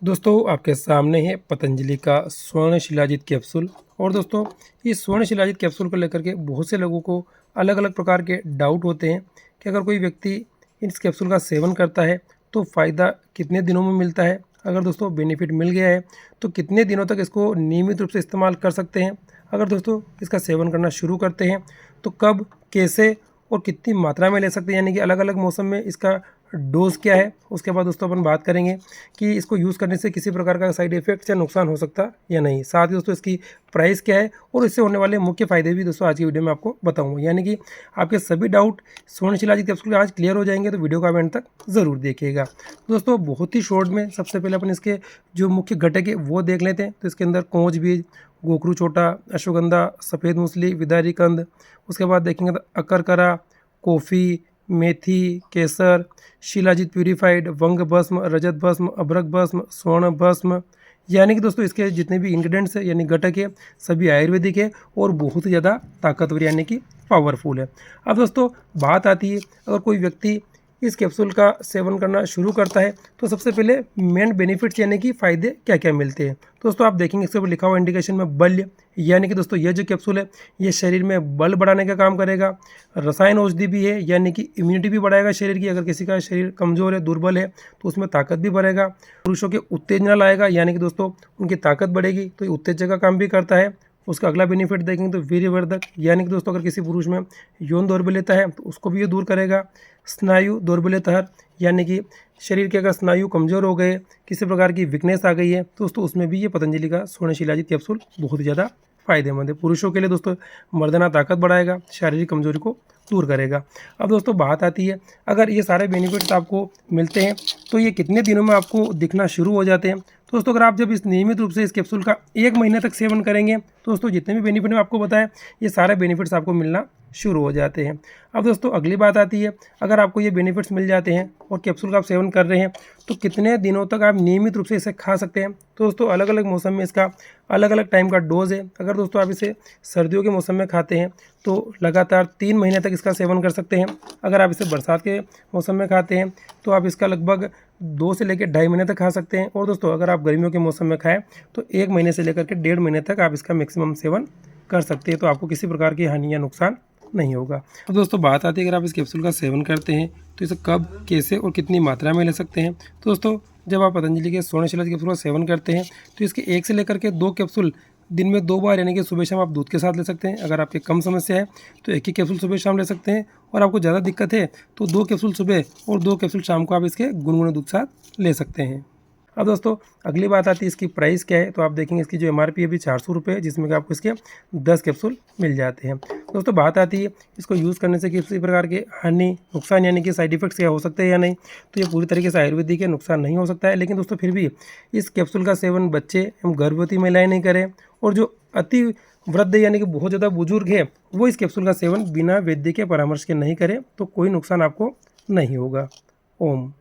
दोस्तों आपके सामने है पतंजलि का स्वर्ण शिलाजीत कैप्सूल। और दोस्तों इस स्वर्ण शिलाजीत कैप्सूल को लेकर के बहुत से लोगों को अलग अलग प्रकार के डाउट होते हैं कि अगर कोई व्यक्ति इस कैप्सूल का सेवन करता है तो फ़ायदा कितने दिनों में मिलता है, अगर दोस्तों बेनिफिट मिल गया है तो कितने दिनों तक इसको नियमित रूप से इस्तेमाल कर सकते हैं, अगर दोस्तों इसका सेवन करना शुरू करते हैं तो कब, कैसे और कितनी मात्रा में ले सकते हैं, यानी कि अलग अलग मौसम में इसका डोज क्या है। उसके बाद दोस्तों अपन बात करेंगे कि इसको यूज़ करने से किसी प्रकार का साइड इफेक्ट या नुकसान हो सकता या नहीं। साथ ही दोस्तों इसकी प्राइस क्या है और इससे होने वाले मुख्य फ़ायदे भी दोस्तों आज की वीडियो में आपको बताऊंगा, यानी कि आपके सभी डाउट स्वर्ण शिलाजीत कैप्सूल के आज क्लियर हो जाएंगे। तो वीडियो का एंड तक ज़रूर देखिएगा। दोस्तों बहुत ही शॉर्ट में सबसे पहले अपन इसके जो मुख्य घटक है वो देख लेते हैं। तो इसके अंदर कोंच बीज, गोखरू छोटा, अश्वगंधा, सफ़ेद मूसली, विदारी कंद, उसके बाद देखेंगे तो अकरकरा, कॉफ़ी, मेथी, केसर, शिलाजीत प्यूरिफाइड, वंग भस्म, रजत भस्म, अभ्रक भस्म, स्वर्ण भस्म, यानी कि दोस्तों इसके जितने भी इंग्रेडिएंट्स है यानी घटक है सभी आयुर्वेदिक है और बहुत ही ज़्यादा ताकतवर यानी कि पावरफुल है। अब दोस्तों बात आती है, अगर कोई व्यक्ति इस कैप्सूल का सेवन करना शुरू करता है तो सबसे पहले मेन बेनिफिट्स यानी कि फ़ायदे क्या क्या मिलते हैं। दोस्तों आप देखेंगे इसके ऊपर लिखा हुआ इंडिकेशन में बल्य, यानी कि दोस्तों यह जो कैप्सूल है ये शरीर में बल बढ़ाने का काम करेगा। रसायन औषधि भी है, यानी कि इम्यूनिटी भी बढ़ाएगा शरीर की, अगर किसी का शरीर कमज़ोर है, दुर्बल है तो उसमें ताकत भी बढ़ेगा। पुरुषों के उत्तेजना लाएगा, यानी कि दोस्तों उनकी ताकत बढ़ेगी तो ये उत्तेजक का काम भी करता है। उसका अगला बेनिफिट देखेंगे तो वीर्यवर्धक, यानी कि दोस्तों अगर किसी पुरुष में यौन दौर्बल्यता है तो उसको भी ये दूर करेगा। स्नायु दौर्बल्यता, यानी कि शरीर के अगर स्नायु कमज़ोर हो गए, किसी प्रकार की वीकनेस आ गई है तो दोस्तों उसमें भी ये पतंजलि का स्वर्ण शिलाजीत कैप्सूल बहुत ही ज़्यादा फायदेमंद है। पुरुषों के लिए दोस्तों मर्दाना ताकत बढ़ाएगा, शारीरिक कमजोरी को दूर करेगा। अब दोस्तों बात आती है, अगर ये सारे बेनिफिट्स आपको मिलते हैं तो ये कितने दिनों में आपको दिखना शुरू हो जाते हैं। तो दोस्तों अगर आप जब इस नियमित रूप से इस कैप्सूल का 1 महीने तक सेवन करेंगे तो दोस्तों जितने भी बेनिफिट मैं आपको बताया ये सारे बेनिफिट्स आपको मिलना शुरू हो जाते हैं। अब दोस्तों अगली बात आती है, अगर आपको ये बेनिफिट्स मिल जाते हैं और कैप्सूल का आप सेवन कर रहे हैं तो कितने दिनों तक आप नियमित रूप से इसे खा सकते हैं। तो दोस्तों अलग अलग मौसम में इसका अलग अलग टाइम का डोज है। अगर दोस्तों आप इसे सर्दियों के मौसम में खाते हैं तो लगातार 3 महीने तक इसका सेवन कर सकते हैं। अगर आप इसे बरसात के मौसम में खाते हैं तो आप इसका लगभग 2 से लेकर 2.5 महीने तक खा सकते हैं। और दोस्तों अगर आप गर्मियों के मौसम में खाएं तो 1 महीने से लेकर के 1.5 महीने तक आप इसका मैक्सिमम सेवन कर सकते हैं, तो आपको किसी प्रकार की हानि या नुकसान नहीं होगा। तो दोस्तों बात आती है, अगर आप इस कैप्सूल का सेवन करते हैं तो इसे कब, कैसे और कितनी मात्रा में ले सकते हैं। तो दोस्तों जब आप पतंजलि के स्वर्ण शिलाजीत कैप्सूल का सेवन करते हैं तो इसके 1 से लेकर के 2 कैप्सूल दिन में 2 बार, यानी कि सुबह शाम आप दूध के साथ ले सकते हैं। अगर आपकी कम समस्या है तो 1 ही कैप्सूल सुबह शाम ले सकते हैं, और आपको ज़्यादा दिक्कत है तो 2 कैप्सूल सुबह और 2 कैप्सूल शाम को आप इसके गुनगुने दूध के साथ ले सकते हैं। अब दोस्तों अगली बात आती है इसकी प्राइस क्या है। तो आप देखेंगे इसकी जो एमआरपी है अभी 400 रुपये है, जिसमें कि आपको इसके 10 कैप्सूल मिल जाते हैं। दोस्तों बात आती है इसको यूज़ करने से किसी प्रकार के हानि, नुकसान यानी कि साइड इफेक्ट्स क्या हो सकते हैं या नहीं। तो ये पूरी तरीके से आयुर्वेदिक है, नुकसान नहीं हो सकता है। लेकिन दोस्तों फिर भी इस कैप्सूल का सेवन बच्चे एवं गर्भवती महिलाएँ नहीं करें, और जो अति वृद्ध यानी कि बहुत ज़्यादा बुजुर्ग है वो इस कैप्सूल का सेवन बिना वैद्य के परामर्श के नहीं करें, तो कोई नुकसान आपको नहीं होगा। ओम।